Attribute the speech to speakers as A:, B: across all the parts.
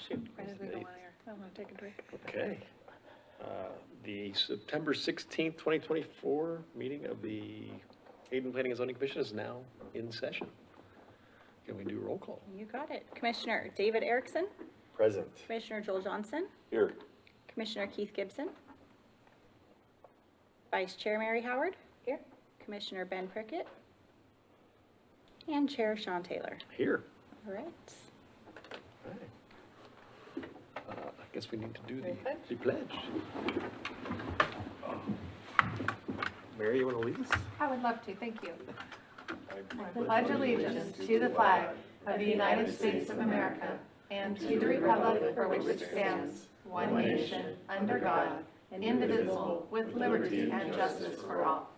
A: shoot.
B: I didn't go on air. I want to take a drink.
A: Okay. The September 16th, 2024 meeting of the Hayden Planning and Zoning Commission is now in session. Can we do roll call?
C: You got it. Commissioner David Erickson,
A: Present.
C: Commissioner Joel Johnson,
A: Here.
C: Commissioner Keith Gibson, Vice Chair Mary Howard. Here. Commissioner Ben Prickett, and Chair Sean Taylor.
A: Here.
C: All right.
A: Okay. I guess we need to do the pledge. Mary, you want to lead us?
D: I would love to, thank you. I pledge allegiance to the flag of the United States of America and to the republic for which it stands, one nation, under God, indivisible, with liberty and justice for all.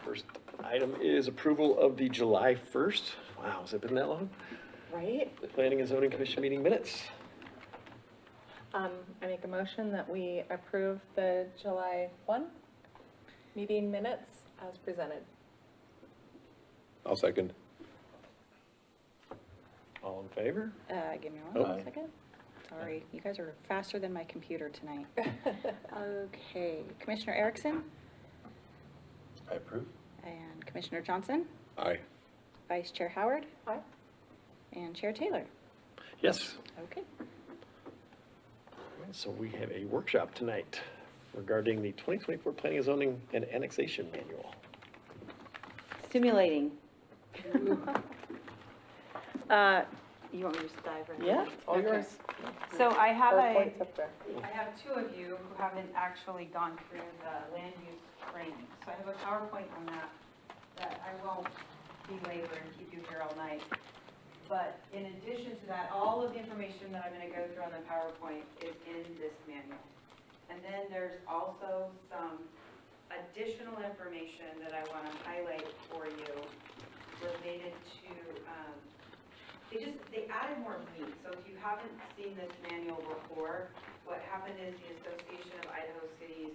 A: First item is approval of the July 1st. Wow, has it been that long?
B: Right?
A: The Planning and Zoning Commission meeting minutes.
B: I make a motion that we approve the July 1 meeting minutes as presented.
E: I'll second.
A: All in favor?
C: Give me one
A: Oh.
C: second. Sorry, you guys are faster than my computer tonight. Okay, Commissioner Erickson
E: I approve.
C: and Commissioner Johnson,
E: Aye.
C: Vice Chair Howard.
B: Aye.
C: And Chair Taylor.
A: Yes.
C: Okay.
A: So we have a workshop tonight regarding the 2024 Planning and Zoning and Annexation Manual.
C: Stimulating. You want me to just dive right in?
B: Yeah, all
C: Okay.
B: yours.
C: So I have
B: PowerPoint's up there.
C: I have two of you who haven't actually gone through the land use training. So I have a PowerPoint on that I won't belabor and keep you here all night. But in addition to that, all of the information that I'm going to go through on the PowerPoint is in this manual. And then there's also some additional information that I want to highlight for you related to, they added more meat. So if you haven't seen this manual before, what happened is the Association of Idaho Cities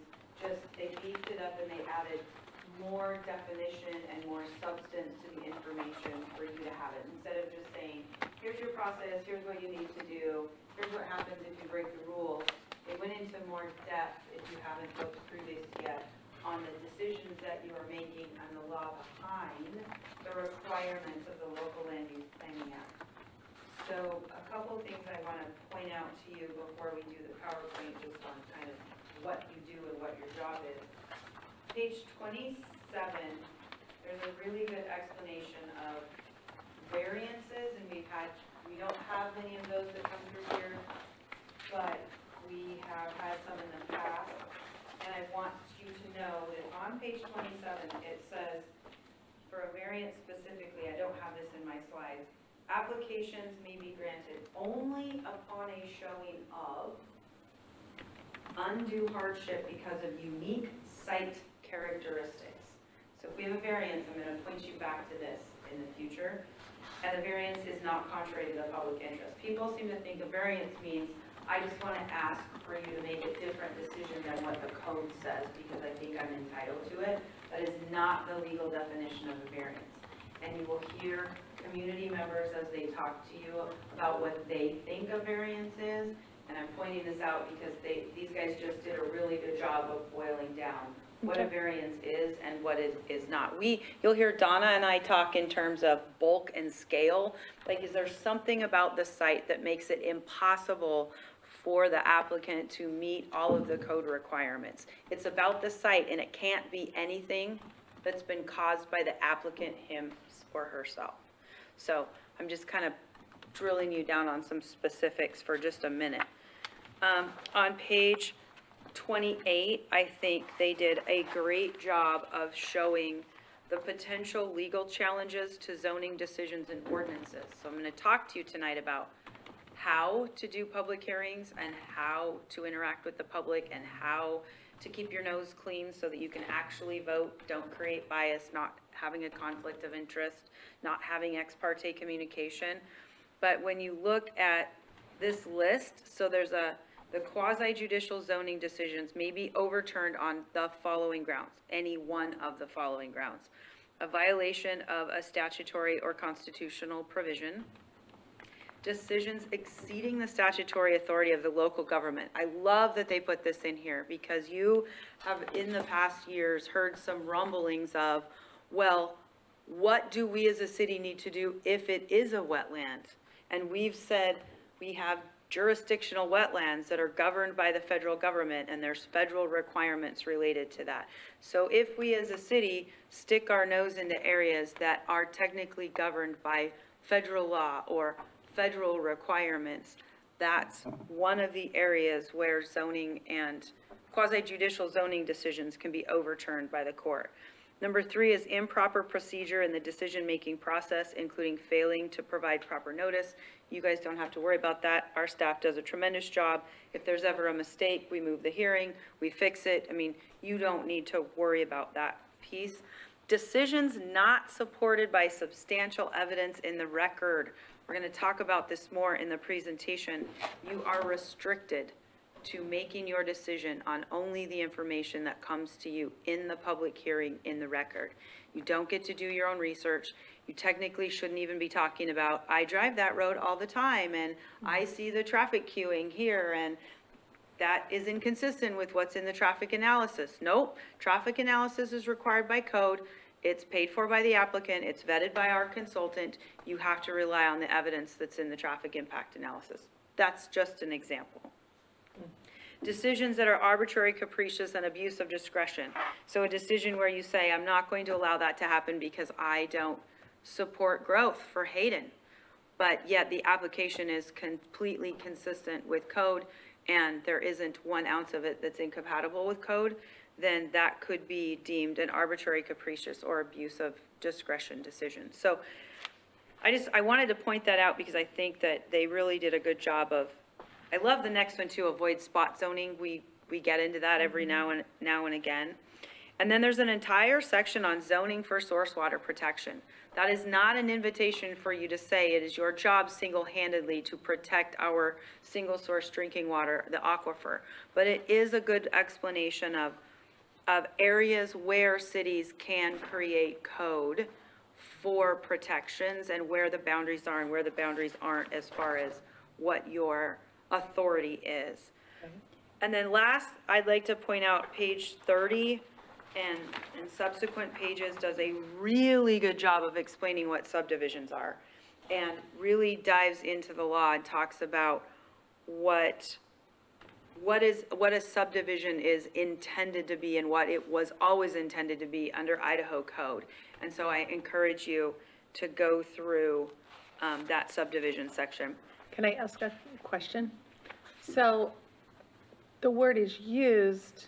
C: they beefed it up and they added more definition and more substance to the information for you to have it. Instead of just saying, here's your process, here's what you need to do, here's what happens if you break the rules, they went into more depth, if you haven't looked through this yet, on the decisions that you are making and the law behind the requirements of the Local Land Use Planning Act. So a couple of things I want to point out to you before we do the PowerPoint, just on kind of what you do and what your job is. Page 27, there's a really good explanation of variances, and we don't have many of those that come through here, but we have had some in the past. And I want you to know that on page 27, it says, for a variance specifically, I don't have this in my slides, applications may be granted only upon a showing of undue hardship because of unique site characteristics. So if we have a variance, I'm going to point you back to this in the future, and the variance is not contrary to the public interest. People seem to think a variance means I just want to ask for you to make a different decision than what the code says because I think I'm entitled to it. That is not the legal definition of a variance. And you will hear community members as they talk to you about what they think a variance is. And I'm pointing this out because these guys just did a really good job of boiling down what a variance is and what it is not. You'll hear Donna and I talk in terms of bulk and scale. Like, is there something about the site that makes it impossible for the applicant to meet all of the code requirements? It's about the site, and it can't be anything that's been caused by the applicant, him or herself. So I'm just kind of drilling you down on some specifics for just a minute. On page 28, I think they did a great job of showing the potential legal challenges to zoning decisions and ordinances. So I'm going to talk to you tonight about how to do public hearings and how to interact with the public and how to keep your nose clean so that you can actually vote, don't create bias, not having a conflict of interest, not having ex parte communication. But when you look at this list, so there's the quasi-judicial zoning decisions may be overturned on the following grounds, any one of the following grounds. a violation of a statutory or constitutional provision, decisions exceeding the statutory authority of the local government. I love that they put this in here, because you have in the past years heard some rumblings of, well, what do we as a city need to do if it is a wetland? And we've said we have jurisdictional wetlands that are governed by the federal government, and there's federal requirements related to that. So if we as a city stick our nose into areas that are technically governed by federal law or federal requirements, that's one of the areas where zoning and quasi-judicial zoning decisions can be overturned by the court. Number 3 is improper procedure in the decision-making process, including failing to provide proper notice. You guys don't have to worry about that. Our staff does a tremendous job. If there's ever a mistake, we move the hearing, we fix it. I mean, you don't need to worry about that piece. Decisions not supported by substantial evidence in the record. We're going to talk about this more in the presentation. You are restricted to making your decision on only the information that comes to you in the public hearing in the record. You don't get to do your own research. You technically shouldn't even be talking about, I drive that road all the time and I see the traffic queuing here, and that is inconsistent with what's in the traffic analysis. Nope, traffic analysis is required by code. It's paid for by the applicant, it's vetted by our consultant. You have to rely on the evidence that's in the traffic impact analysis. That's just an example. Decisions that are arbitrary, capricious, and abuse of discretion. So a decision where you say, I'm not going to allow that to happen because I don't support growth for Hayden, but yet the application is completely consistent with code and there isn't 1 ounce of it that's incompatible with code, then that could be deemed an arbitrary, capricious, or abuse of discretion decision. So I wanted to point that out because I think that they really did a good job of, I love the next one too, avoid spot zoning. We get into that every now and again. And then there's an entire section on zoning for source water protection. That is not an invitation for you to say it is your job single-handedly to protect our single source drinking water, the aquifer. But it is a good explanation of areas where cities can create code for protections and where the boundaries are and where the boundaries aren't as far as what your authority is. And then last, I'd like to point out page 30 and subsequent pages does a really good job of explaining what subdivisions are and really dives into the law and talks about what a subdivision is intended to be and what it was always intended to be under Idaho code. And so I encourage you to go through that subdivision section.
B: Can I ask a question? So the word is used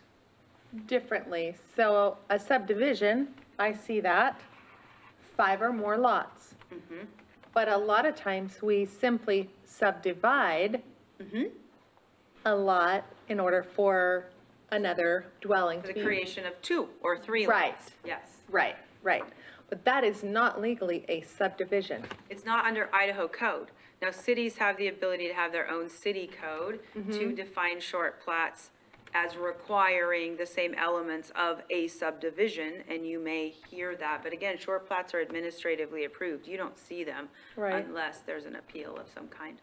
B: differently. So a subdivision, I see that, 5 or more lots. But a lot of times we simply subdivide a lot in order for another dwelling
C: For
B: to
C: the
B: be.
C: creation of 2 or 3 lots.
B: Right.
C: Yes.
B: Right. But that is not legally a subdivision.
C: It's not under Idaho code. Now, cities have the ability to have their own city code to define short plats as requiring the same elements of a subdivision, and you may hear that. But again, short plats are administratively approved. You don't see them
B: Right.
C: unless there's an appeal of some kind.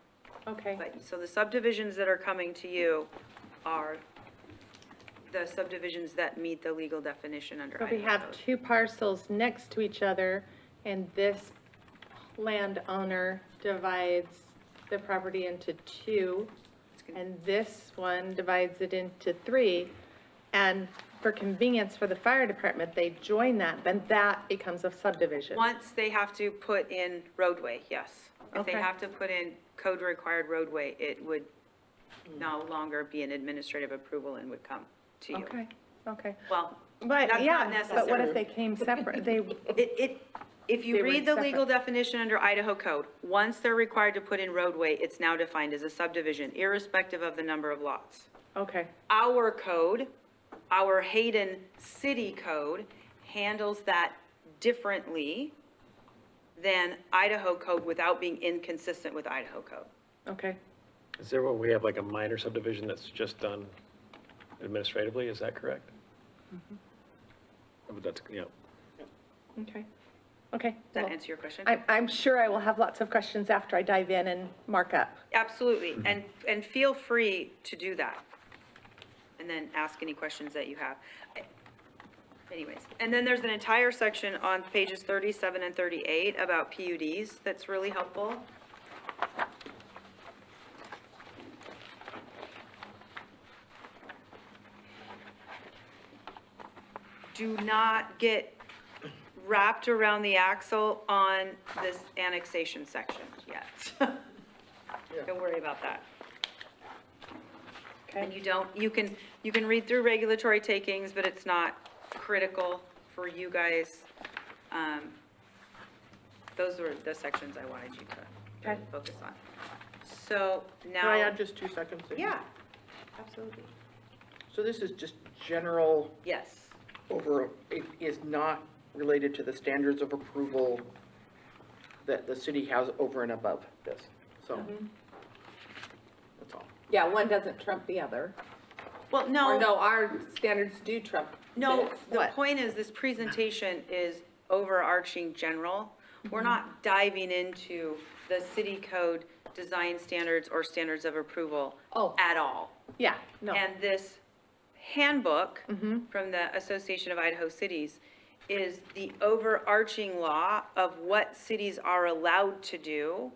B: Okay.
C: But, so the subdivisions that are coming to you are the subdivisions that meet the legal definition under
B: So
C: Idaho
B: we have
C: code.
B: 2 parcels next to each other, and this landowner divides the property into 2, and this one divides it into 3. And for convenience for the fire department, they join that, then that becomes a subdivision.
C: Once they have to put in roadway, yes. If they
B: Okay.
C: have to put in code-required roadway, it would no longer be an administrative approval and would come to you.
B: Okay.
C: Well,
B: But,
C: That's
B: yeah,
C: not
B: but what
C: necessary.
B: if they came separate? They,
C: if you
B: They were
C: read the legal
B: separate.
C: definition under Idaho code, once they're required to put in roadway, it's now defined as a subdivision, irrespective of the number of lots.
B: okay,
C: Our code, our Hayden city code, handles that differently than Idaho code without being inconsistent with Idaho code.
B: okay.
A: Is there one, we have like a minor subdivision that's just done administratively, is that correct? Oh, that's, yeah.
B: Okay, okay.
C: Does that
B: well,
C: answer your question?
B: I'm sure I will have lots of questions after I dive in and mark up.
C: Absolutely, and feel free to do that. And then ask any questions that you have. Anyways, and then there's an entire section on pages 37 and 38 about PUDs that's really helpful. Do not get wrapped around the axle on this annexation section yet. Don't worry about that. And
B: Okay,
C: you can read through regulatory takings, but it's not critical for you guys. Those were the sections I wanted you to
B: Okay.
C: focus on. So now.
F: Can I add just 2 seconds?
C: Yeah, absolutely.
F: So this is just general
C: Yes,
F: it is not related to the standards of approval that the city has over and above this, so. That's all.
B: yeah, one doesn't trump the other.
C: well,
B: Or
C: no,
B: no, our standards do trump
C: no,
B: this.
C: the
B: What?
C: point is this presentation is overarching general. We're not diving into the city code design standards or standards of approval
B: Oh.
C: at all.
B: Yeah, no.
C: And this handbook from the Association of Idaho Cities is the overarching law of what cities are allowed to do.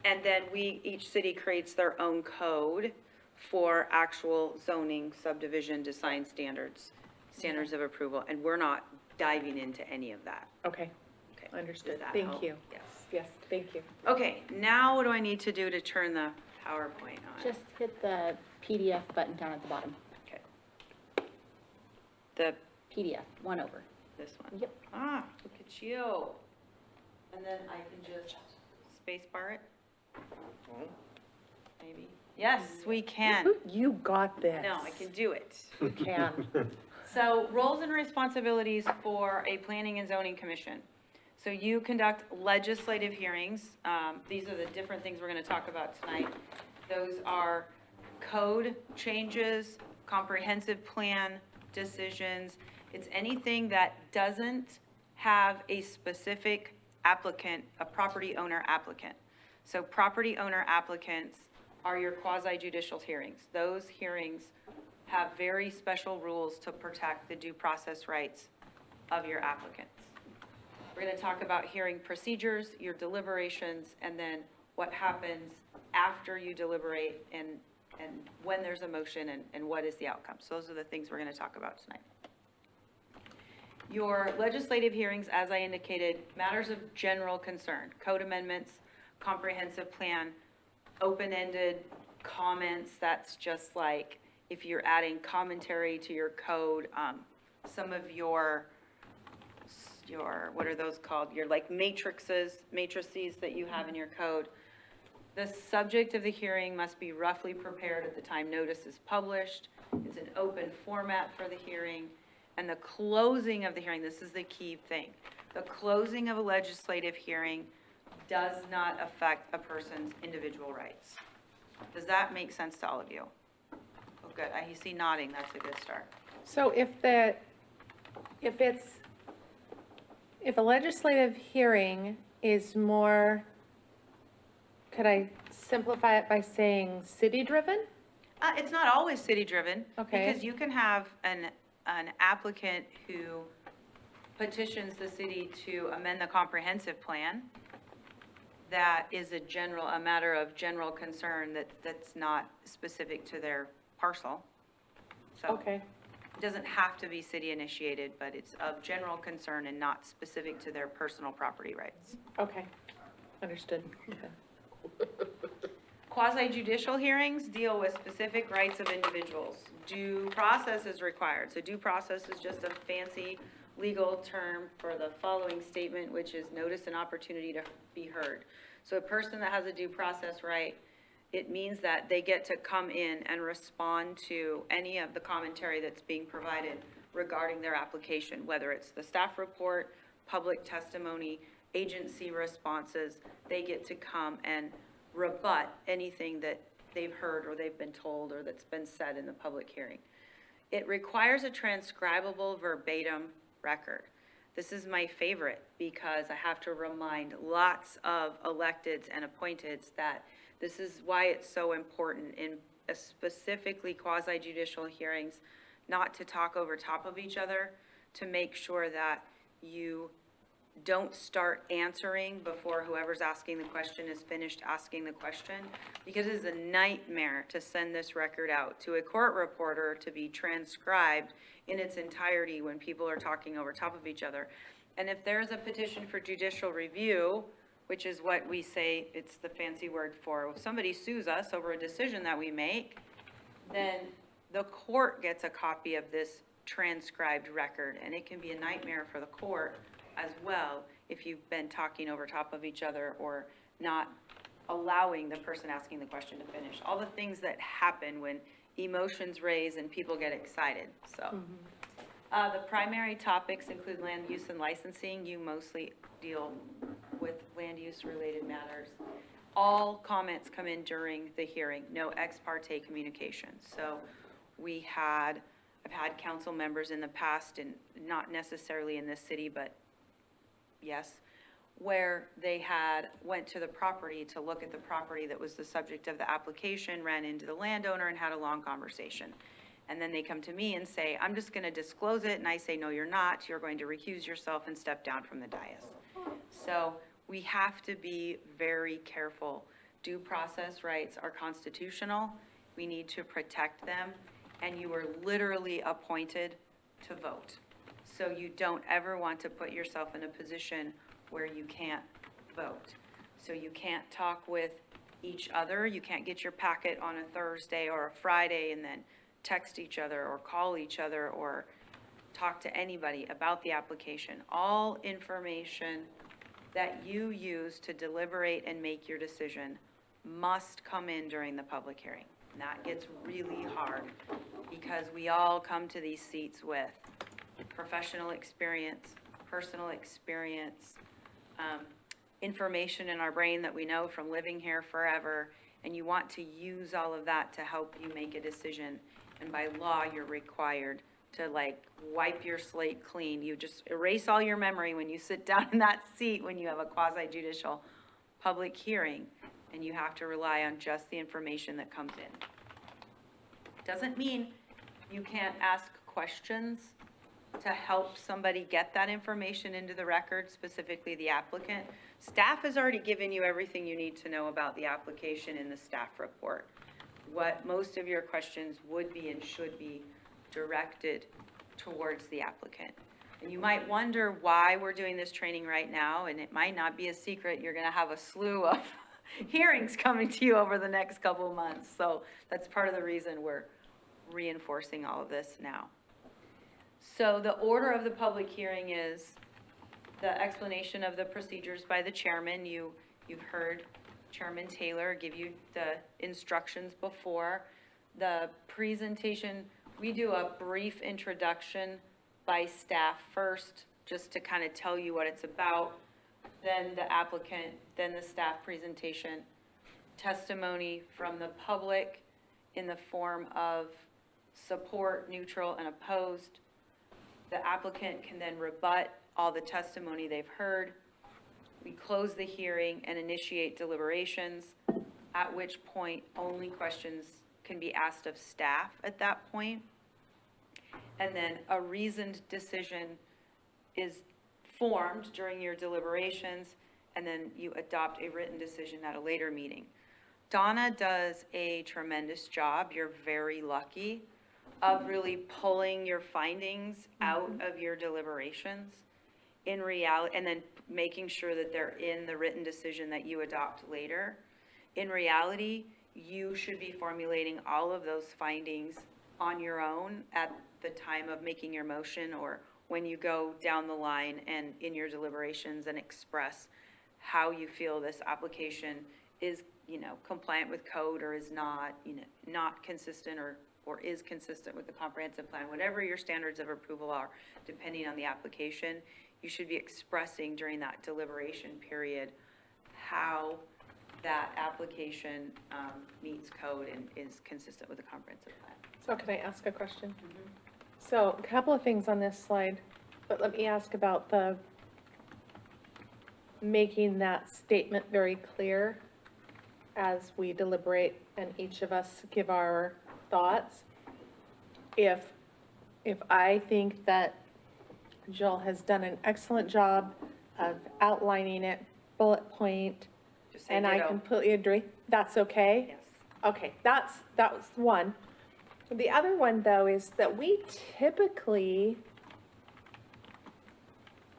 C: And then each city creates their own code for actual zoning, subdivision, design standards, standards of approval. And we're not diving into any of that.
B: Okay,
C: Okay.
B: understood.
C: Does that
B: Thank
C: help?
B: you.
C: Yes.
B: Yes, thank you.
C: Okay, now what do I need to do to turn the PowerPoint on?
G: Just hit the PDF button down at the bottom.
C: Okay. The
G: PDF, one over.
C: This one?
G: Yep.
C: Ah, look at you. And then I can just space bar it? Maybe? Yes, we can.
B: You got this.
C: No, I can do it.
B: You can.
C: So roles and responsibilities for a planning and zoning commission. So you conduct legislative hearings. These are the different things we're going to talk about tonight. Those are code changes, comprehensive plan decisions. It's anything that doesn't have a specific applicant, a property owner applicant. So property owner applicants are your quasi judicial hearings. Those hearings have very special rules to protect the due process rights of your applicants. We're going to talk about hearing procedures, your deliberations, and then what happens after you deliberate and when there's a motion and what is the outcome. So those are the things we're going to talk about tonight. Your legislative hearings, as I indicated, matters of general concern, code amendments, comprehensive plan, open-ended comments, that's just like if you're adding commentary to your code, some of your, what are those called? Your like matrices that you have in your code. The subject of the hearing must be roughly prepared at the time notice is published. It's an open format for the hearing. And the closing of the hearing, this is the key thing. The closing of a legislative hearing does not affect a person's individual rights. Does that make sense to all of you? Oh, good. I see nodding. That's a good start.
B: So if a legislative hearing is more, could I simplify it by saying city-driven?
C: It's not always city-driven.
B: Okay.
C: Because you can have an applicant who petitions the city to amend the comprehensive plan. That is a matter of general concern that's not specific to their parcel. So
B: Okay,
C: it doesn't have to be city initiated, but it's of general concern and not specific to their personal property rights.
B: okay, understood. Okay.
C: Quasi judicial hearings deal with specific rights of individuals. Due process is required. So due process is just a fancy legal term for the following statement, which is notice and opportunity to be heard. So a person that has a due process right, it means that they get to come in and respond to any of the commentary that's being provided regarding their application, whether it's the staff report, public testimony, agency responses. They get to come and rebut anything that they've heard or they've been told or that's been said in the public hearing. It requires a transcribable verbatim record. This is my favorite because I have to remind lots of electeds and appointeds that this is why it's so important in specifically quasi-judicial hearings, not to talk over top of each other, to make sure that you don't start answering before whoever's asking the question is finished asking the question, because it is a nightmare to send this record out to a court reporter to be transcribed in its entirety when people are talking over top of each other. And if there's a petition for judicial review, which is what we say, it's the fancy word for, if somebody sues us over a decision that we make, then the court gets a copy of this transcribed record, and it can be a nightmare for the court as well if you've been talking over top of each other or not allowing the person asking the question to finish. All the things that happen when emotions raise and people get excited, so. The primary topics include land use and licensing. You mostly deal with land use related matters. All comments come in during the hearing, no ex parte communication. So I've had council members in the past, and not necessarily in this city, but yes, where they went to the property to look at the property that was the subject of the application, ran into the landowner and had a long conversation. And then they come to me and say, I'm just gonna disclose it, and I say, no, you're not, you're going to recuse yourself and step down from the dais. So we have to be very careful. Due process rights are constitutional, we need to protect them, and you are literally appointed to vote. So you don't ever want to put yourself in a position where you can't vote. So you can't talk with each other, you can't get your packet on a Thursday or a Friday and then text each other or call each other or talk to anybody about the application. All information that you use to deliberate and make your decision must come in during the public hearing. And that gets really hard because we all come to these seats with professional experience, personal experience, information in our brain that we know from living here forever, and you want to use all of that to help you make a decision. And by law, you're required to wipe your slate clean. You just erase all your memory when you sit down in that seat when you have a quasi-judicial public hearing, and you have to rely on just the information that comes in. Doesn't mean you can't ask questions to help somebody get that information into the record, specifically the applicant. Staff has already given you everything you need to know about the application in the staff report. What most of your questions would be and should be directed towards the applicant. And you might wonder why we're doing this training right now, and it might not be a secret. You're gonna have a slew of hearings coming to you over the next couple of months. So that's part of the reason we're reinforcing all of this now. So the order of the public hearing is the explanation of the procedures by the chairman. You've heard Chairman Taylor give you the instructions before. The presentation, we do a brief introduction by staff first, just to kind of tell you what it's about, then the applicant, then the staff presentation, testimony from the public in the form of support, neutral, and opposed. The applicant can then rebut all the testimony they've heard. We close the hearing and initiate deliberations, at which point only questions can be asked of staff at that point. And then a reasoned decision is formed during your deliberations, and then you adopt a written decision at a later meeting. Donna does a tremendous job. You're very lucky of really pulling your findings out of your deliberations in reality, and then making sure that they're in the written decision that you adopt later. In reality, you should be formulating all of those findings on your own at the time of making your motion, or when you go down the line and in your deliberations and express how you feel this application is, compliant with code or is not, not consistent or is consistent with the comprehensive plan. Whatever your standards of approval are, depending on the application, you should be expressing during that deliberation period how that application meets code and is consistent with the comprehensive plan.
B: So can I ask a question? So a couple of things on this slide. But let me ask about making that statement very clear as we deliberate and each of us give our thoughts. If I think that Jill has done an excellent job of outlining it, bullet point,
C: Just say
B: and I
C: ditto.
B: completely agree, that's okay?
C: Yes.
B: Okay, that was one. The other one, though, is that we typically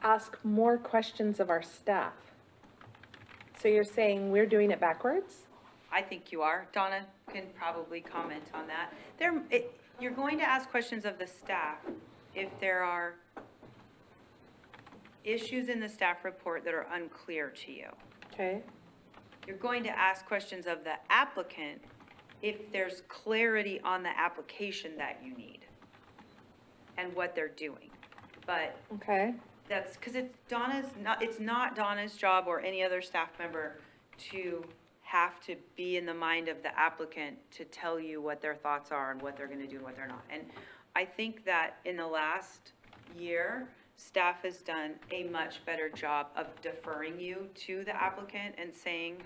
B: ask more questions of our staff. So you're saying we're doing it backwards?
C: I think you are. Donna can probably comment on that. You're going to ask questions of the staff if there are issues in the staff report that are unclear to you.
B: Okay,
C: You're going to ask questions of the applicant if there's clarity on the application that you need and what they're doing. But
B: okay,
C: that's because it's not Donna's job or any other staff member to have to be in the mind of the applicant to tell you what their thoughts are and what they're gonna do and what they're not. And I think that in the last year, staff has done a much better job of deferring you to the applicant and saying,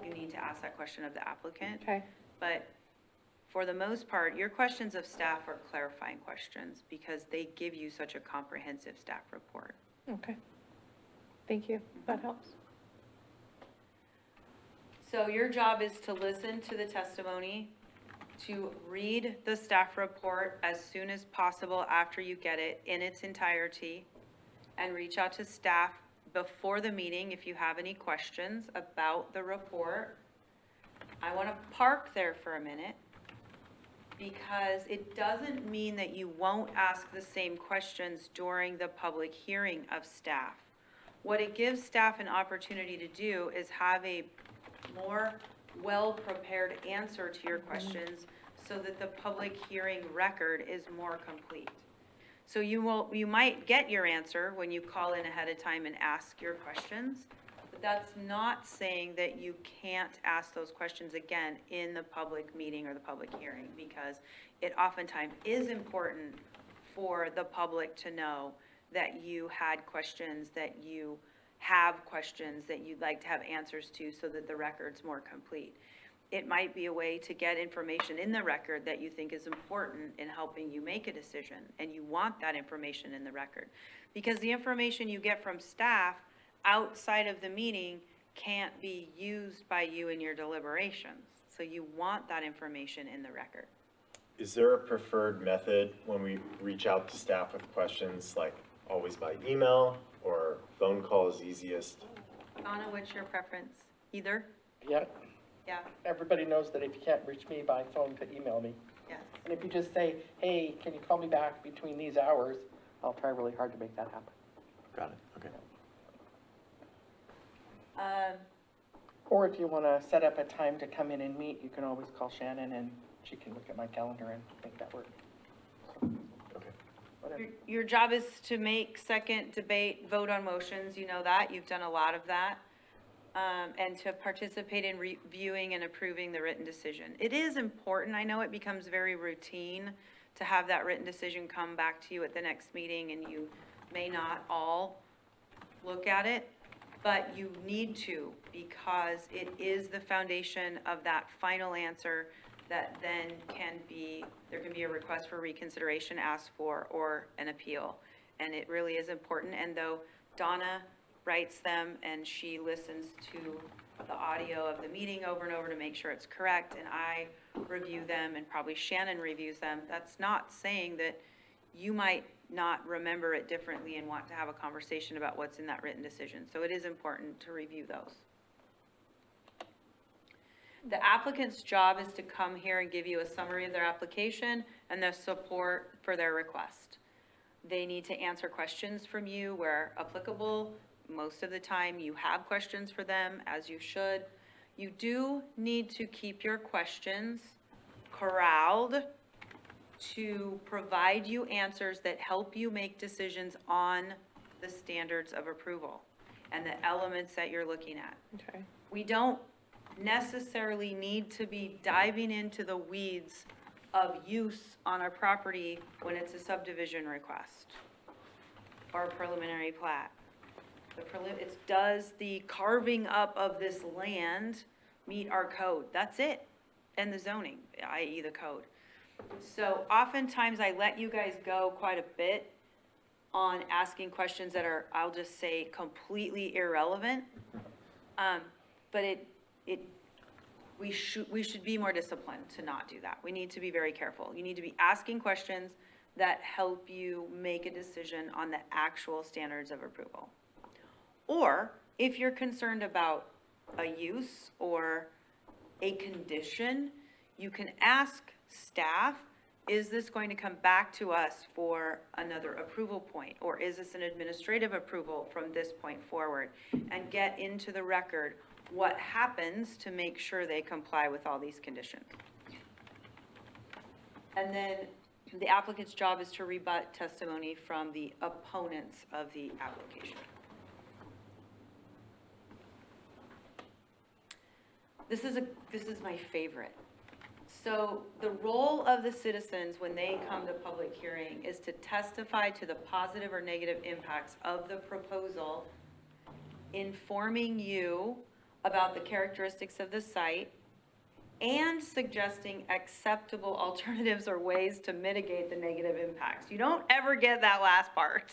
C: you need to ask that question of the applicant.
B: okay,
C: But for the most part, your questions of staff are clarifying questions because they give you such a comprehensive staff report.
B: okay. Thank you, that helps.
C: So your job is to listen to the testimony, to read the staff report as soon as possible after you get it in its entirety, and reach out to staff before the meeting if you have any questions about the report. I want to park there for a minute because it doesn't mean that you won't ask the same questions during the public hearing of staff. What it gives staff an opportunity to do is have a more well-prepared answer to your questions so that the public hearing record is more complete. So you might get your answer when you call in ahead of time and ask your questions, but that's not saying that you can't ask those questions again in the public meeting or the public hearing, because it oftentimes is important for the public to know that you had questions, that you have questions that you'd like to have answers to so that the record's more complete. It might be a way to get information in the record that you think is important in helping you make a decision, and you want that information in the record. Because the information you get from staff outside of the meeting can't be used by you in your deliberations. So you want that information in the record.
H: Is there a preferred method when we reach out to staff with questions, like always by email or phone call is easiest?
C: Donna, what's your preference? Either?
F: Yeah,
C: Yeah,
F: everybody knows that if you can't reach me by phone, to email me.
C: yes.
F: And if you just say, hey, can you call me back between these hours, I'll try really hard to make that happen.
H: Got it, okay.
F: Or if you want to set up a time to come in and meet, you can always call Shannon and she can look at my calendar and make that work.
H: Okay.
F: Whatever.
C: Your job is to make, second, debate, vote on motions, you know that, you've done a lot of that. And to participate in reviewing and approving the written decision. It is important, I know it becomes very routine to have that written decision come back to you at the next meeting, and you may not all look at it, but you need to, because it is the foundation of that final answer that then there can be a request for reconsideration asked for or an appeal. And it really is important, and though Donna writes them and she listens to the audio of the meeting over and over to make sure it's correct, and I review them and probably Shannon reviews them, that's not saying that you might not remember it differently and want to have a conversation about what's in that written decision. So it is important to review those. The applicant's job is to come here and give you a summary of their application and the support for their request. They need to answer questions from you where applicable. Most of the time you have questions for them, as you should. You do need to keep your questions corralled to provide you answers that help you make decisions on the standards of approval and the elements that you're looking at.
B: Okay.
C: We don't necessarily need to be diving into the weeds of use on our property when it's a subdivision request. or preliminary plat? Does the carving up of this land meet our code? That's it, and the zoning, i.e. the code. So oftentimes I let you guys go quite a bit on asking questions that are, I'll just say, completely irrelevant. But we should be more disciplined to not do that. We need to be very careful. You need to be asking questions that help you make a decision on the actual standards of approval. Or if you're concerned about a use or a condition, you can ask staff, is this going to come back to us for another approval point? Or is this an administrative approval from this point forward? And get into the record what happens to make sure they comply with all these conditions. And then the applicant's job is to rebut testimony from the opponents of the application. This is my favorite. So the role of the citizens when they come to public hearing is to testify to the positive or negative impacts of the proposal, informing you about the characteristics of the site, and suggesting acceptable alternatives or ways to mitigate the negative impacts. You don't ever get that last part.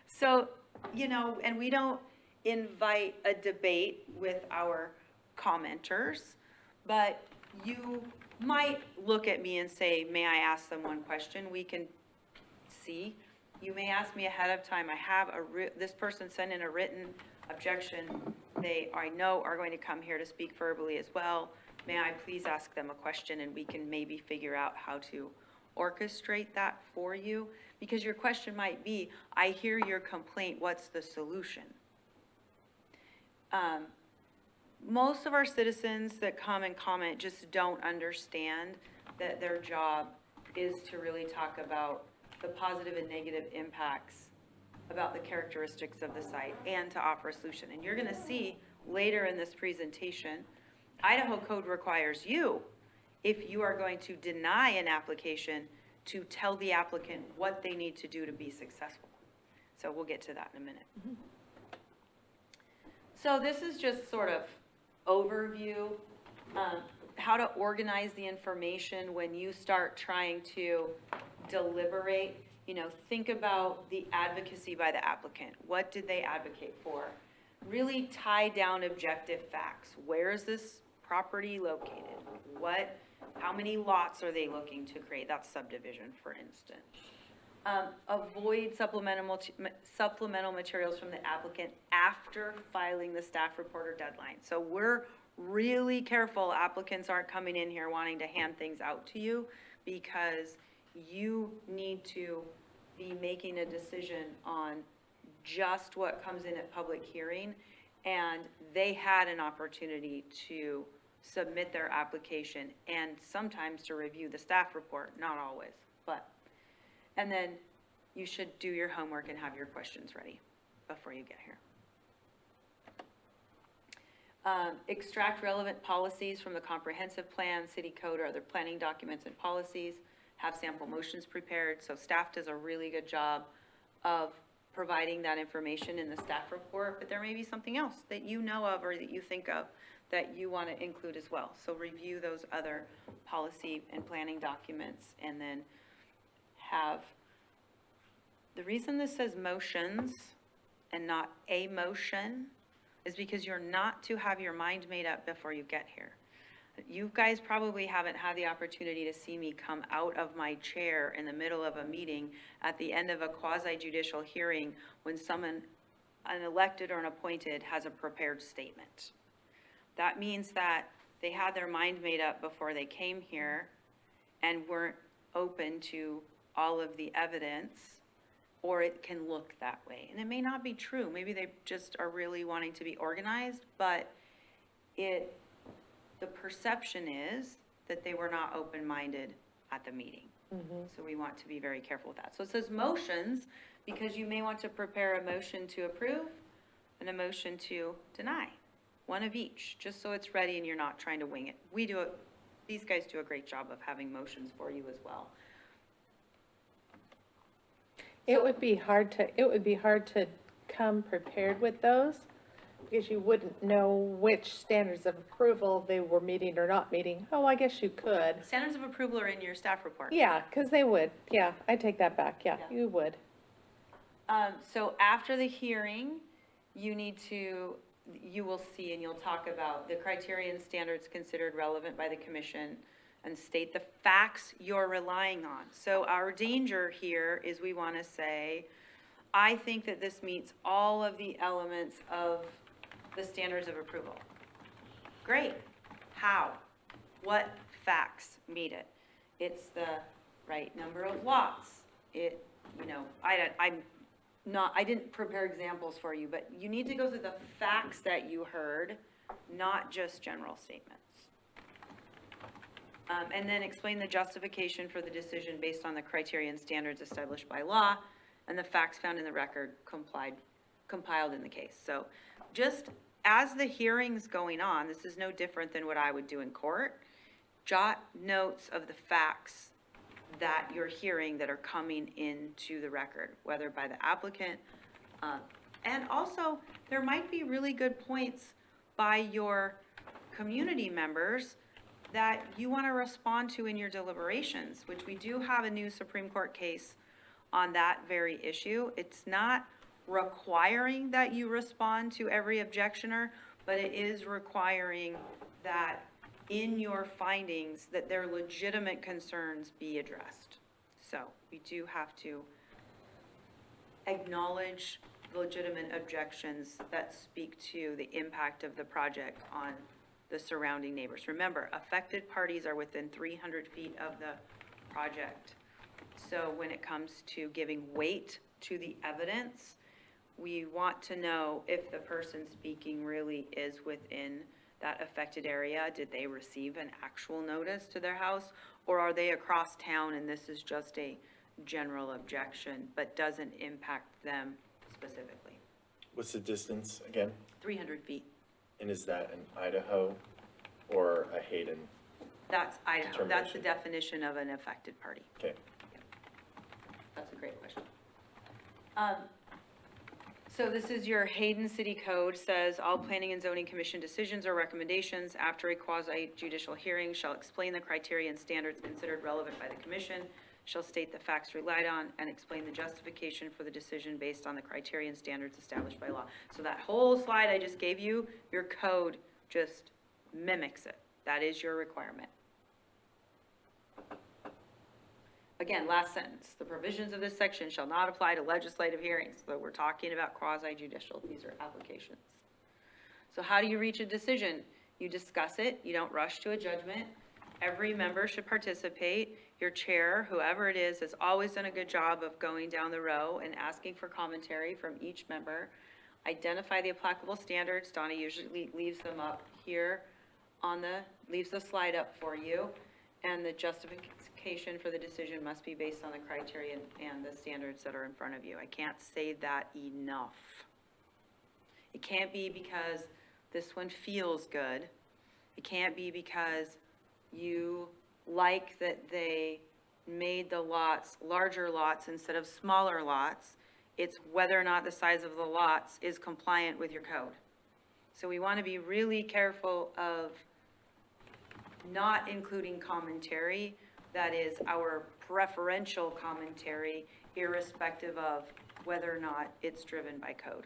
C: So, and we don't invite a debate with our commenters, but you might look at me and say, may I ask them one question? We can see. You may ask me ahead of time. I have this person sent in a written objection. They, I know, are going to come here to speak verbally as well. May I please ask them a question, and we can maybe figure out how to orchestrate that for you? Because your question might be, I hear your complaint, what's the solution? Most of our citizens that come and comment just don't understand that their job is to really talk about the positive and negative impacts about the characteristics of the site and to offer a solution. And you're going to see later in this presentation, Idaho code requires you, if you are going to deny an application, to tell the applicant what they need to do to be successful. So we'll get to that in a minute. Mm-hmm. So this is just sort of overview, how to organize the information when you start trying to deliberate. Think about the advocacy by the applicant. What did they advocate for? Really tie down objective facts. Where is this property located? How many lots are they looking to create? That's subdivision, for instance. Avoid supplemental materials from the applicant after filing the staff report or deadline. So we're really careful applicants aren't coming in here wanting to hand things out to you, because you need to be making a decision on just what comes in at public hearing, and they had an opportunity to submit their application and sometimes to review the staff report, not always, and then you should do your homework and have your questions ready before you get here. Extract relevant policies from the comprehensive plan, city code, or other planning documents and policies. Have sample motions prepared. So staff does a really good job of providing that information in the staff report, but there may be something else that you know of or that you think of that you want to include as well. So review those other policy and planning documents, and then have, the reason this says motions and not a motion is because you're not to have your mind made up before you get here. You guys probably haven't had the opportunity to see me come out of my chair in the middle of a meeting at the end of a quasi-judicial hearing when someone, an elected or an appointed, has a prepared statement. That means that they had their mind made up before they came here and weren't open to all of the evidence, or it can look that way. And it may not be true. Maybe they just are really wanting to be organized, but the perception is that they were not open-minded at the meeting. Mm-hmm. So we want to be very careful with that. So it says motions because you may want to prepare a motion to approve and a motion to deny. One of each, just so it's ready and you're not trying to wing it. These guys do a great job of having motions for you as well.
B: It would be hard to come prepared with those, because you wouldn't know which standards of approval they were meeting or not meeting. Oh, I guess you could.
C: Standards of approval are in your staff report.
B: Yeah, because they would. Yeah, I take that back. Yeah,
C: Yeah.
B: you would.
C: So after the hearing, you will see and you'll talk about the criteria and standards considered relevant by the commission and state the facts you're relying on. So our danger here is we want to say, I think that this meets all of the elements of the standards of approval. Great. How? What facts meet it? It's the right number of lots. I didn't prepare examples for you, but you need to go through the facts that you heard, not just general statements. And then explain the justification for the decision based on the criteria and standards established by law and the facts found in the record compiled in the case. So just as the hearing's going on, this is no different than what I would do in court. Jot notes of the facts that you're hearing that are coming into the record, whether by the applicant. And also, there might be really good points by your community members that you want to respond to in your deliberations, which we do have a new Supreme Court case on that very issue. It's not requiring that you respond to every objectioner, but it is requiring that in your findings that their legitimate concerns be addressed. So we do have to acknowledge legitimate objections that speak to the impact of the project on the surrounding neighbors. Remember, affected parties are within 300 feet of the project. So when it comes to giving weight to the evidence, we want to know if the person speaking really is within that affected area. Did they receive an actual notice to their house? Or are they across town and this is just a general objection, but doesn't impact them specifically?
H: What's the distance again?
C: 300 feet.
H: And is that an Idaho or a Hayden?
C: That's Idaho. That's the
H: Determination.
C: definition of an affected party.
H: Okay.
C: That's a great question. So this is your Hayden City Code, says all planning and zoning commission decisions or recommendations after a quasi judicial hearing shall explain the criteria and standards considered relevant by the commission, shall state the facts relied on, and explain the justification for the decision based on the criteria and standards established by law. So that whole slide I just gave you, your code just mimics it. That is your requirement. Again, last sentence, the provisions of this section shall not apply to legislative hearings. So we're talking about quasi-judicial, these are applications. So how do you reach a decision? You discuss it, you don't rush to a judgment. Every member should participate. Your chair, whoever it is, has always done a good job of going down the row and asking for commentary from each member. Identify the applicable standards. Donna usually leaves them up here leaves the slide up for you. And the justification for the decision must be based on the criteria and the standards that are in front of you. I can't say that enough. It can't be because this one feels good. It can't be because you like that they made the lots larger lots instead of smaller lots. It's whether or not the size of the lots is compliant with your code. So we want to be really careful of not including commentary that is our preferential commentary, irrespective of whether or not it's driven by code.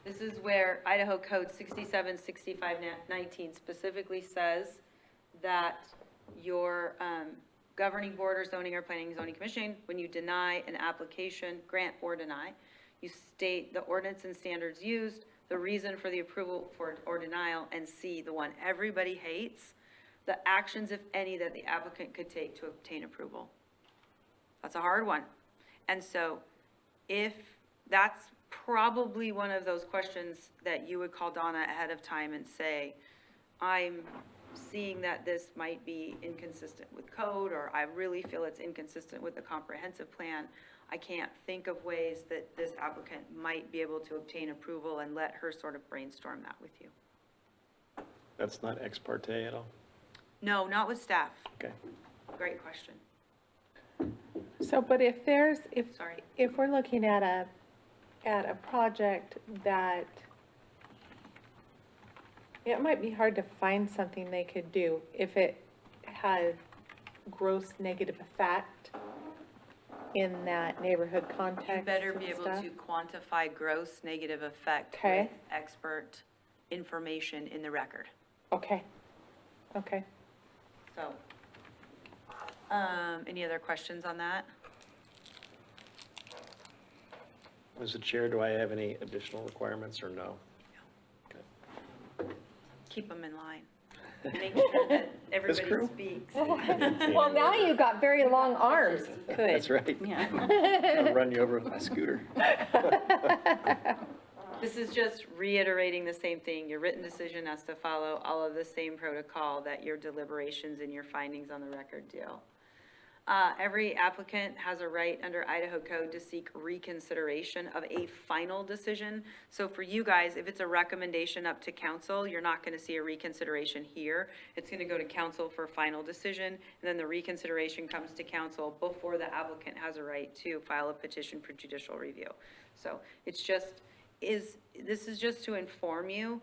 C: This is where Idaho Code 676519 specifically says that your governing board or zoning or planning and zoning commission, when you deny an application, grant or deny, you state the ordinance and standards used, the reason for the approval for or denial, and C, the one everybody hates, the actions, if any, that the applicant could take to obtain approval. That's a hard one. And so if that's probably one of those questions that you would call Donna ahead of time and say, I'm seeing that this might be inconsistent with code, or I really feel it's inconsistent with the comprehensive plan. I can't think of ways that this applicant might be able to obtain approval, and let her sort of brainstorm that with you.
A: That's not ex parte at all?
C: No, not with staff.
A: Okay.
C: Great question.
B: So, but if
C: Sorry.
B: if we're looking at a project that, it might be hard to find something they could do if it had gross negative effect in that neighborhood context
C: You better be
B: and
C: able
B: stuff.
C: to quantify gross negative effect
B: Okay.
C: with expert information in the record.
B: Okay, okay.
C: So, any other questions on that?
A: As the chair, do I have any additional requirements or no?
C: Keep them in line. Make sure that everybody
A: crew?
C: speaks.
B: Well, now you've got very long arms.
A: That's right.
G: Yeah.
A: I'll run you over with my scooter.
C: This is just reiterating the same thing. Your written decision has to follow all of the same protocol that your deliberations and your findings on the record do. Every applicant has a right under Idaho code to seek reconsideration of a final decision. So for you guys, if it's a recommendation up to council, you're not gonna see a reconsideration here. It's gonna go to council for final decision, and then the reconsideration comes to council before the applicant has a right to file a petition for judicial review. So it's just, this is just to inform you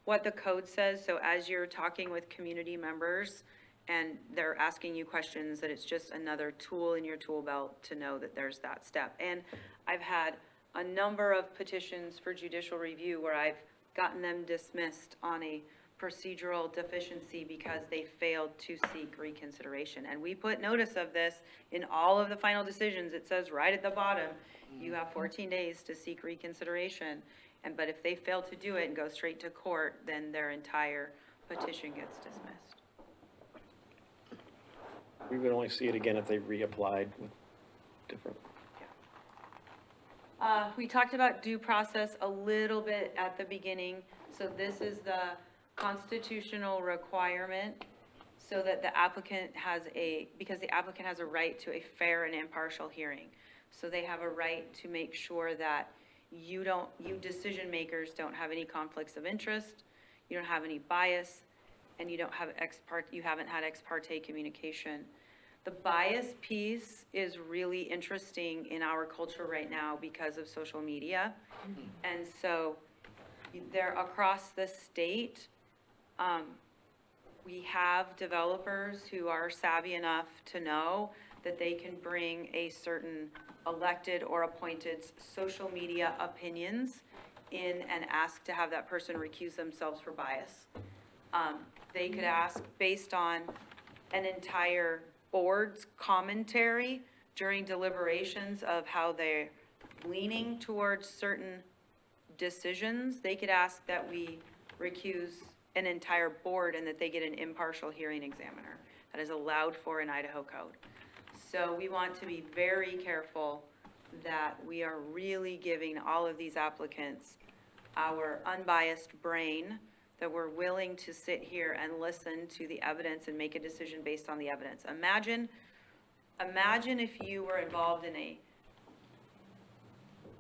C: what the code says, so as you're talking with community members, and they're asking you questions, that it's just another tool in your tool belt to know that there's that step. And I've had a number of petitions for judicial review where I've gotten them dismissed on a procedural deficiency because they failed to seek reconsideration. And we put notice of this in all of the final decisions. It says right at the bottom, you have 14 days to seek reconsideration. But if they fail to do it and go straight to court, then their entire petition gets dismissed.
A: We would only see it again if they reapplied with different.
C: We talked about due process a little bit at the beginning. So this is the constitutional requirement so that the applicant because the applicant has a right to a fair and impartial hearing. So they have a right to make sure that you decision makers don't have any conflicts of interest, you don't have any bias, and you haven't had ex parte communication. The bias piece is really interesting in our culture right now because of social media. And so they're across the state. We have developers who are savvy enough to know that they can bring a certain elected or appointed social media opinions in and ask to have that person recuse themselves for bias. They could ask based on an entire board's commentary during deliberations of how they're leaning towards certain decisions. They could ask that we recuse an entire board and that they get an impartial hearing examiner. That is allowed for in Idaho code. So we want to be very careful that we are really giving all of these applicants our unbiased brain, that we're willing to sit here and listen to the evidence and make a decision based on the evidence. Imagine if you were involved in a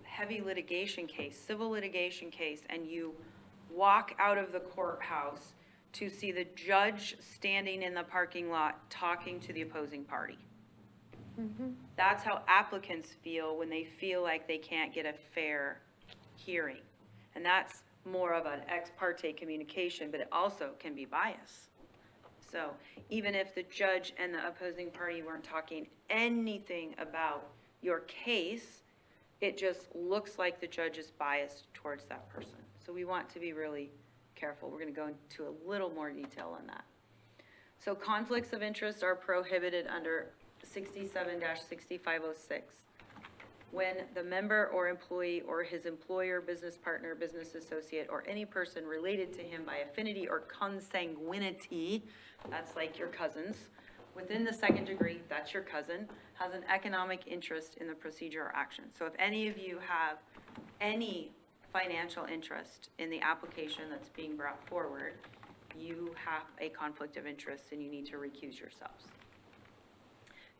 C: heavy litigation case, civil litigation case, and you walk out of the courthouse to see the judge standing in the parking lot talking to the opposing party. That's how applicants feel when they feel like they can't get a fair hearing. And that's more of an ex parte communication, but it also can be bias. So even if the judge and the opposing party weren't talking anything about your case, it just looks like the judge is biased towards that person. So we want to be really careful. We're going to go into a little more detail on that. So conflicts of interest are prohibited under 67-6506. When the member or employee or his employer, business partner, business associate, or any person related to him by affinity or consanguinity, that's like your cousins, within the second degree, that's your cousin, has an economic interest in the procedure or action. So if any of you have any financial interest in the application that's being brought forward, you have a conflict of interest and you need to recuse yourselves.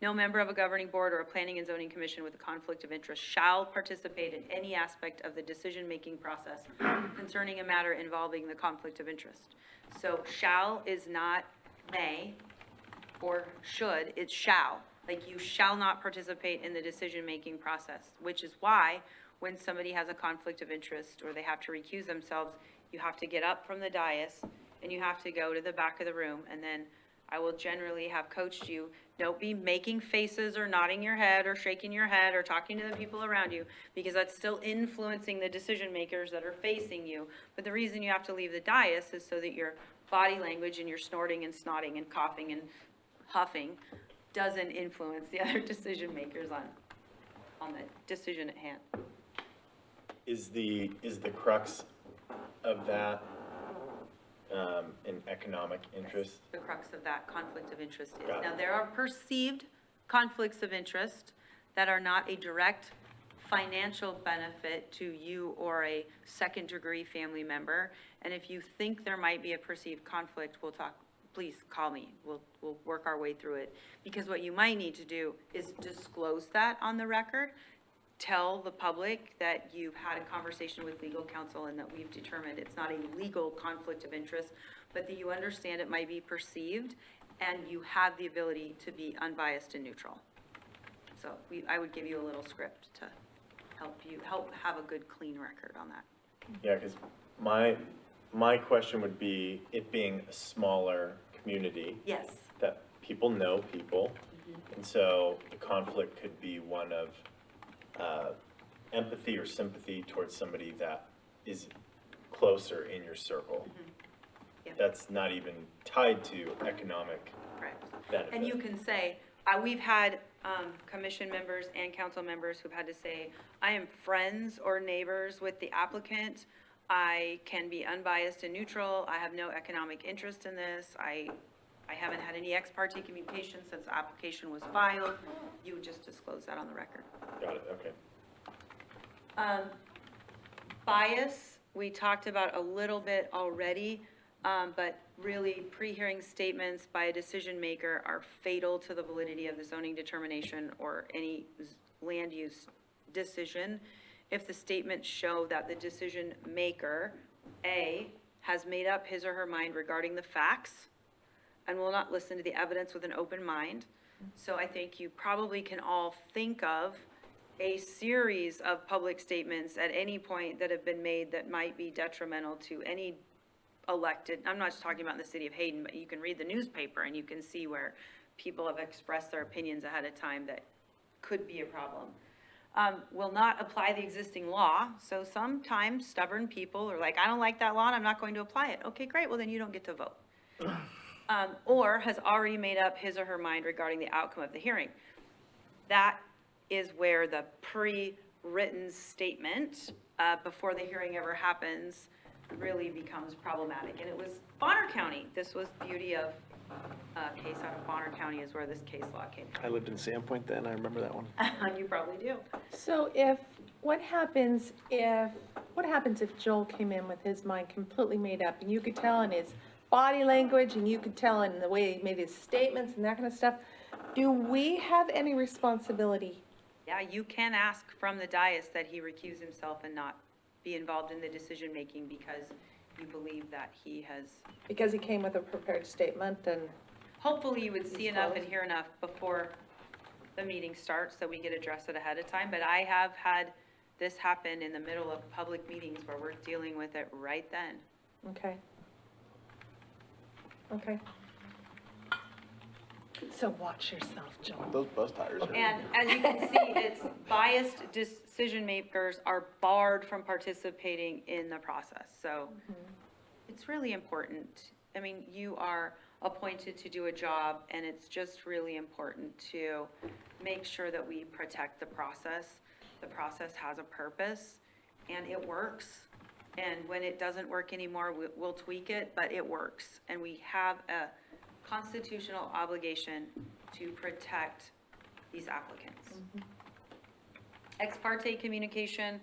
C: No member of a governing board or a planning and zoning commission with a conflict of interest shall participate in any aspect of the decision-making process concerning a matter involving the conflict of interest. So shall is not may or should, it's shall. Like, you shall not participate in the decision-making process, which is why when somebody has a conflict of interest or they have to recuse themselves, you have to get up from the dais and you have to go to the back of the room, and then I will generally have coached you, don't be making faces or nodding your head or shaking your head or talking to the people around you, because that's still influencing the decision makers that are facing you. But the reason you have to leave the dais is so that your body language and your snorting and snotting and coughing and huffing doesn't influence the other decision makers on the decision at hand.
H: Is the crux of that, an economic interest?
C: The crux of that conflict of interest is.
H: Got it.
C: Now, there are perceived conflicts of interest that are not a direct financial benefit to you or a second-degree family member. And if you think there might be a perceived conflict, we'll talk, please call me. We'll work our way through it. Because what you might need to do is disclose that on the record. Tell the public that you've had a conversation with legal counsel and that we've determined it's not a legal conflict of interest, but that you understand it might be perceived and you have the ability to be unbiased and neutral. So I would give you a little script to help have a good, clean record on that.
H: Yeah, because my question would be, it being a smaller community,
C: Yes.
H: that people know people, and so the conflict could be one of empathy or sympathy towards somebody that is closer in your circle.
C: Yeah.
H: That's not even tied to economic
C: Correct.
H: benefit.
C: And you can say, we've had commission members and council members who've had to say, I am friends or neighbors with the applicant. I can be unbiased and neutral. I have no economic interest in this. I haven't had any ex parte communication since the application was filed. You would just disclose that on the record.
H: Got it, okay.
C: Bias, we talked about a little bit already, but really pre-hearing statements by a decision maker are fatal to the validity of the zoning determination or any land use decision. If the statements show that the decision maker, A, has made up his or her mind regarding the facts and will not listen to the evidence with an open mind. So I think you probably can all think of a series of public statements at any point that have been made that might be detrimental to any elected, I'm not just talking about in the city of Hayden, but you can read the newspaper and you can see where people have expressed their opinions ahead of time that could be a problem. Will not apply the existing law, so sometimes stubborn people are like, I don't like that law and I'm not going to apply it. Okay, great, well then you don't get to vote. Or has already made up his or her mind regarding the outcome of the hearing. That is where the pre-written statement, before the hearing ever happens, really becomes problematic. And it was Bonner County. This was the beauty of a case out of Bonner County is where this case law came
A: I lived in Sandpoint then, I remember that one.
C: from. You probably do.
B: So what happens if Joel came in with his mind completely made up, and you could tell in his body language, and you could tell in the way he made his statements and that kind of stuff? Do we have any responsibility?
C: Yeah, you can ask from the dais that he recuse himself and not be involved in the decision-making because you believe that he has,
B: Because he came with a prepared statement and,
C: hopefully you would see enough and hear enough before the meeting starts so we could address it ahead of time. But I have had this happen in the middle of public meetings where we're dealing with it right then.
B: okay. Okay. So watch yourself, Joel.
E: Those bus tires are.
C: And as you can see, it's biased decision makers are barred from participating in the process. So it's really important. I mean, you are appointed to do a job, and it's just really important to make sure that we protect the process. The process has a purpose, and it works. And when it doesn't work anymore, we'll tweak it, but it works. And we have a constitutional obligation to protect these applicants. Ex parte communication,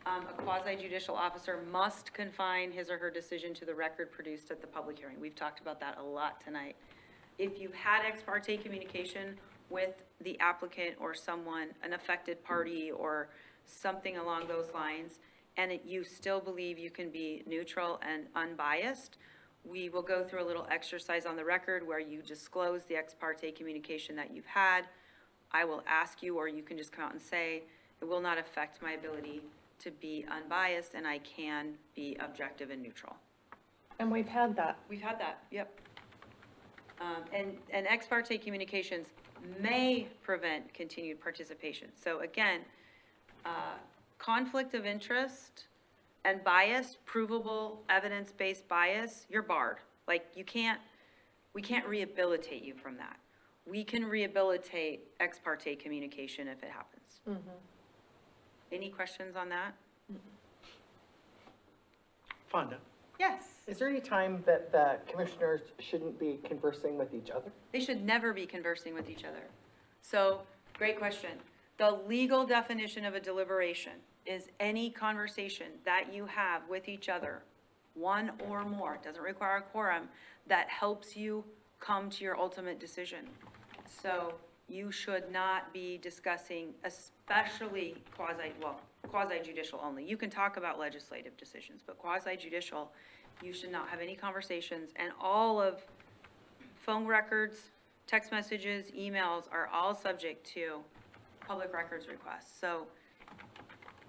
C: a quasi judicial officer must confine his or her decision to the record produced at the public hearing. We've talked about that a lot tonight. If you've had ex parte communication with the applicant or someone, an affected party or something along those lines, and you still believe you can be neutral and unbiased, we will go through a little exercise on the record where you disclose the ex parte communication that you've had. I will ask you, or you can just come out and say, it will not affect my ability to be unbiased, and I can be objective and neutral.
B: And we've had that.
C: We've had that, yep. And ex parte communications may prevent continued participation. So again, conflict of interest and bias, provable evidence-based bias, you're barred. Like, we can't rehabilitate you from that. We can rehabilitate ex parte communication if it happens. Any questions on that?
F: Fonda,
C: Yes.
F: is there any time that the commissioners shouldn't be conversing with each other?
C: They should never be conversing with each other. So, great question. The legal definition of a deliberation is any conversation that you have with each other, one or more, it doesn't require a quorum, that helps you come to your ultimate decision. So you should not be discussing, especially quasi-judicial only. You can talk about legislative decisions, but quasi-judicial, you should not have any conversations, and all of phone records, text messages, emails are all subject to public records requests. So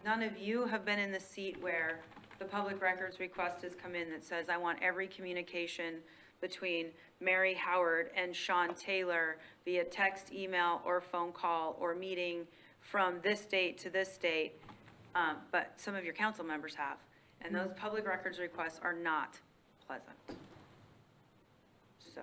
C: none of you have been in the seat where the public records request has come in that says, I want every communication between Mary Howard and Sean Taylor via text, email, or phone call, or meeting from this date to this date. But some of your council members have, and those public records requests are not pleasant. So.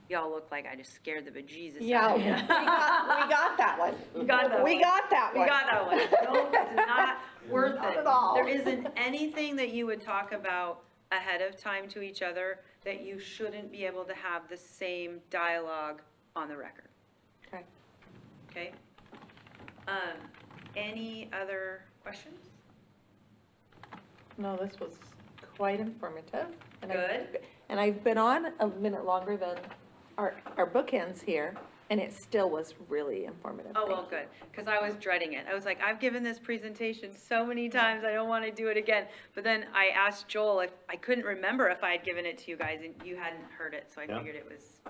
C: Y'all look like I just scared the bejesus
B: Yeah,
C: out of
B: we
C: you.
B: got that one.
C: You got that
B: We
C: one.
B: got that
C: We
B: one.
C: got that one. No, it's not worth
B: Not
C: it.
B: at all.
C: There isn't anything that you would talk about ahead of time to each other that you shouldn't be able to have the same dialogue on the record.
B: Okay.
C: Okay? Any other questions?
B: No, this was quite informative. And
C: Good.
B: And I've been on a minute longer than our bookends here, and it still was really informative.
C: Oh, well,
B: Thank you.
C: good, because I was dreading it. I was like, I've given this presentation so many times, I don't want to do it again. But then I asked Joel if, I couldn't remember if I had given it to you guys, and you hadn't heard it, so I
A: Yeah.
C: figured it was.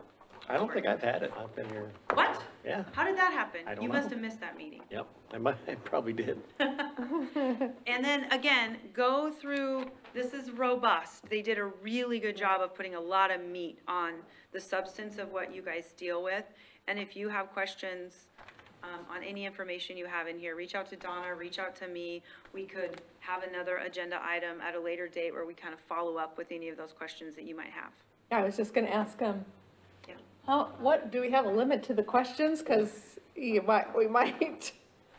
A: I don't think I've had it. I've been here,
C: What?
A: yeah,
C: How did that happen?
A: I don't
C: You
A: know.
C: must have missed that meeting.
A: yep. I probably did.
C: And then, again, go through, this is robust. They did a really good job of putting a lot of meat on the substance of what you guys deal with. And if you have questions on any information you have in here, reach out to Donna, reach out to me. We could have another agenda item at a later date where we kind of follow up with any of those questions that you might have.
B: I was just gonna ask them,
C: Yeah.
B: what, do we have a limit to the questions? Because we might.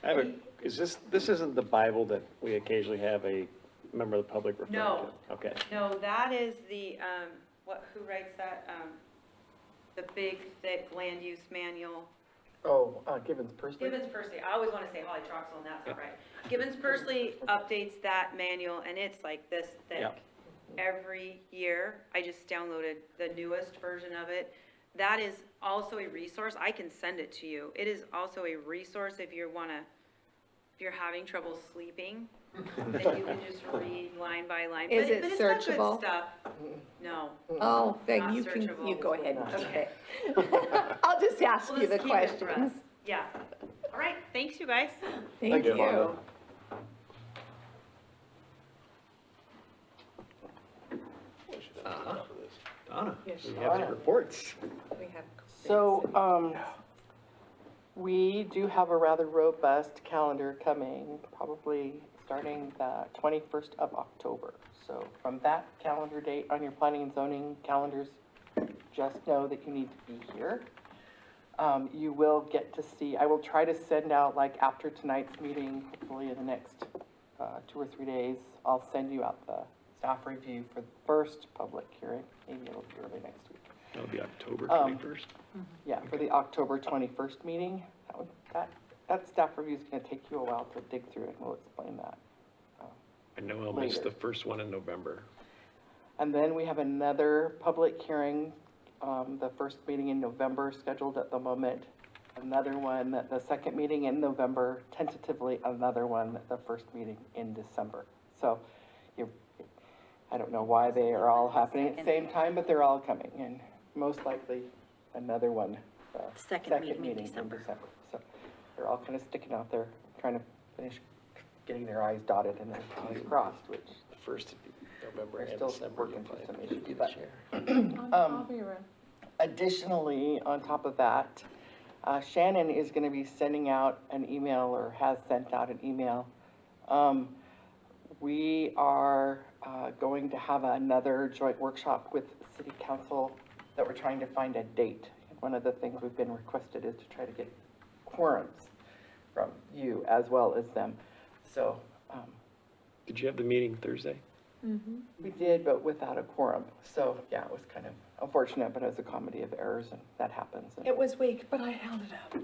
A: I have this isn't the Bible that we occasionally have a member of the public refer to?
C: No.
A: Okay.
C: No, that is the, who writes that? The big, thick land use manual.
F: Oh, Gibbons Persley?
C: Gibbons Persley, I always want to say Holly Troxel, and that's not right. Gibbons Persley updates that manual, and it's like this thick.
A: Yep.
C: Every year, I just downloaded the newest version of it. That is also a resource, I can send it to you. It is also a resource if you're having trouble sleeping, that you can just read line by line.
B: Is
C: But
B: it
C: it's got good
B: searchable?
C: stuff. No.
B: Oh, then
C: Not
B: you
C: searchable.
B: go ahead.
C: Okay.
B: I'll just ask
C: We'll
B: you the
C: just keep it for us.
B: questions.
C: Yeah. All right, thanks, you guys.
B: Thank
E: you,
B: you.
E: Wanda.
A: Donna,
B: Yes,
A: we have the reports.
B: We have.
F: So, we do have a rather robust calendar coming, probably starting the 21st of October. So from that calendar date on your planning and zoning calendars, just know that you need to be here. You will get to see, I will try to send out, like, after tonight's meeting, hopefully in the next 2 or 3 days, I'll send you out the staff review for the first public hearing. Maybe it'll be early next week.
A: That'll be October 21st.
F: Yeah, for the October 21st meeting. That staff review is going to take you a while to dig through, and we'll explain that.
A: I know I'll miss
F: Later.
A: the first one in November.
F: And then we have another public hearing, the first meeting in November scheduled at the moment. Another one, the second meeting in November, tentatively another one, the first meeting in December. So I don't know why they are all happening at the same time, but they're all coming. And most likely another one.
G: Second meeting in December.
F: So they're all kind of sticking out there, trying to finish getting their i's dotted and their t's crossed, which
A: The first of November
F: We're
A: and
F: still
A: December.
F: working through some
A: you'll
F: issues,
A: be the
F: but-
A: chair.
B: I'll be around.
F: additionally, on top of that, Shannon is going to be sending out an email or has sent out an email. We are going to have another joint workshop with City Council that we're trying to find a date. One of the things we've been requested is to try to get quorums from you as well as them. So
A: Did you have the meeting Thursday?
F: we did, but without a quorum. So yeah, it was kind of unfortunate, but it was a comedy of errors and that happens. And
B: It was weak, but I held it up.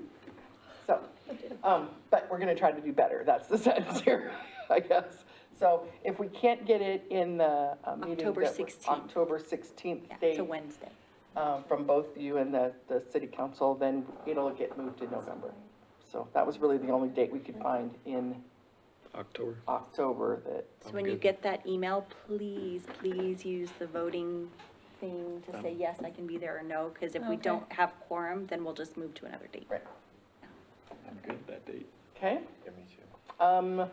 F: so, but we're gonna try to do better. That's the sentence here, I guess. So if we can't get it in the meeting.
G: October
F: that was
G: 16th.
F: October 16th
G: Yeah,
F: date.
G: it's a Wednesday.
F: From both you and the city council, then it'll get moved to November. So that was really the only date we could find in
A: October?
F: October that,
G: So when you
A: good.
G: get that email, please use the voting thing to say, yes, I can be there or no, because if we
B: Okay.
G: don't have quorum, then we'll just move to another date.
F: right,
A: I'm good with that date.
F: okay?
H: Yeah, me too.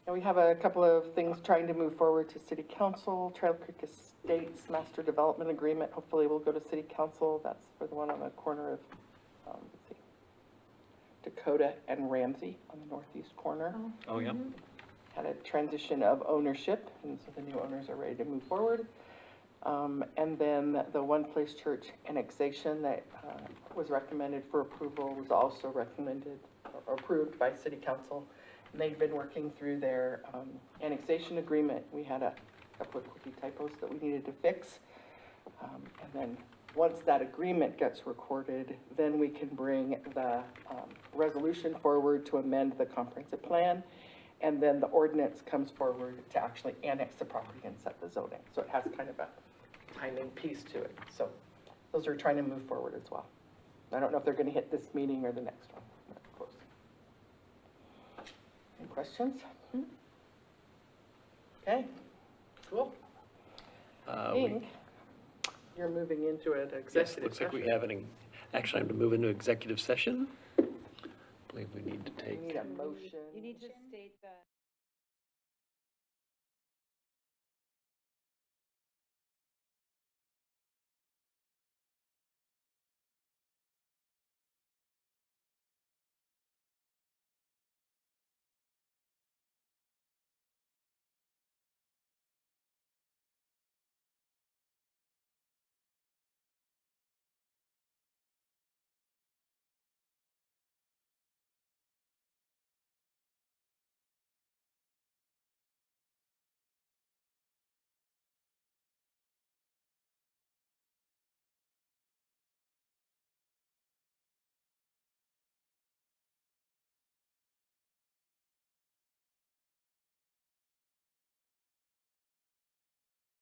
F: And we have a couple of things trying to move forward to city council, Trail Creek Estates Master Development Agreement, hopefully will go to city council. That's for the one on the corner of, let's see, Dakota and Ramsey on the northeast corner.
A: Oh, yeah.
F: Had a transition of ownership, and so the new owners are ready to move forward. And then the One Place Church annexation that was recommended for approval was also recommended or approved by city council. And they've been working through their annexation agreement. We had a couple of quickie typos that we needed to fix. And then, once that agreement gets recorded, then we can bring the resolution forward to amend the comprehensive plan. And then the ordinance comes forward to actually annex the property and set the zoning. So it has kind of a timing piece to it. So those are trying to move forward as well. I don't know if they're gonna hit this meeting or the next one. But close. Any questions? Okay, cool. I think you're moving into an
A: Yes,
F: executive
A: looks like we
F: session.
A: have actually, I'm to move into executive session. I believe we need to
F: We
A: take.
F: need a motion.
C: You need to state the.